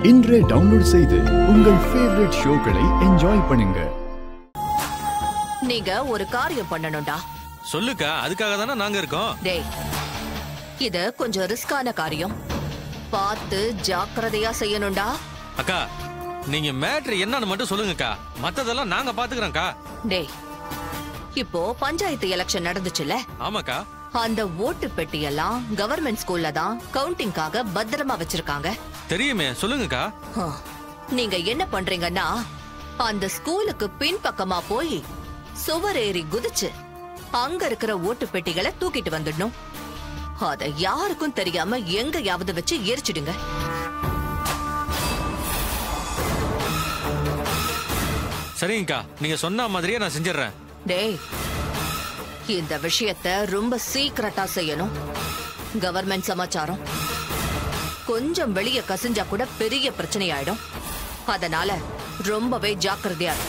இன்றே டவுன்லோட் செய்து உங்கள் ஃபேவரட் ஷோக்களை என்ஜாய் பண்ணுங்க. நீங்க ஒரு காரியம் பண்ணணும்டா. சொல்லுக்கா, அதுக்காக தானே நாங்க இருக்கோம். டேய், இது கொஞ்சம் ரிஸ்கான காரியம். பார்த்து ஜாக்கிரதையா செய்யணும்டா. அக்கா, நீங்க மேட்ரு என்னன்னு மட்டும் சொல்லுங்கக்கா, மத்ததெல்லாம் நாங்க பாத்துக்கிறோம்க்கா. டேய், இப்போ பஞ்சாயத்து எலெக்ஷன் நடந்துச்சுல? ஆமாக்கா. அந்த ஓட்டு பெட்டியெல்லாம் கவர்மெண்ட் ஸ்கூல்ல தான் கவுண்டிங்காக பத்திரமா வச்சிருக்காங்க. தெரியுமே, சொல்லுங்கக்கா. நீங்க என்ன பண்றீங்கன்னா, அந்த ஸ்கூலுக்கு பின்பக்கமா போய் சுவர் ஏறி குதிச்சு அங்க இருக்கிற ஓட்டு பெட்டிகளை தூக்கிட்டு வந்துடணும். அத யாருக்கும் தெரியாம எங்கயாவது வச்சு எரிச்சிடுங்க. சரிங்கக்கா, நீங்க சொன்ன மாதிரியே நான் செஞ்சிடறேன். டேய், இந்த விஷயத்த ரொம்ப சீக்கிரட்டா செய்யணும். கவர்மெண்ட் சமாச்சாரம் கொஞ்சம் வெளிய கசிஞ்சா கூட பெரிய பிரச்சனை ஆயிடும். அதனால ரொம்பவே ஜாக்கிரதையா இரு.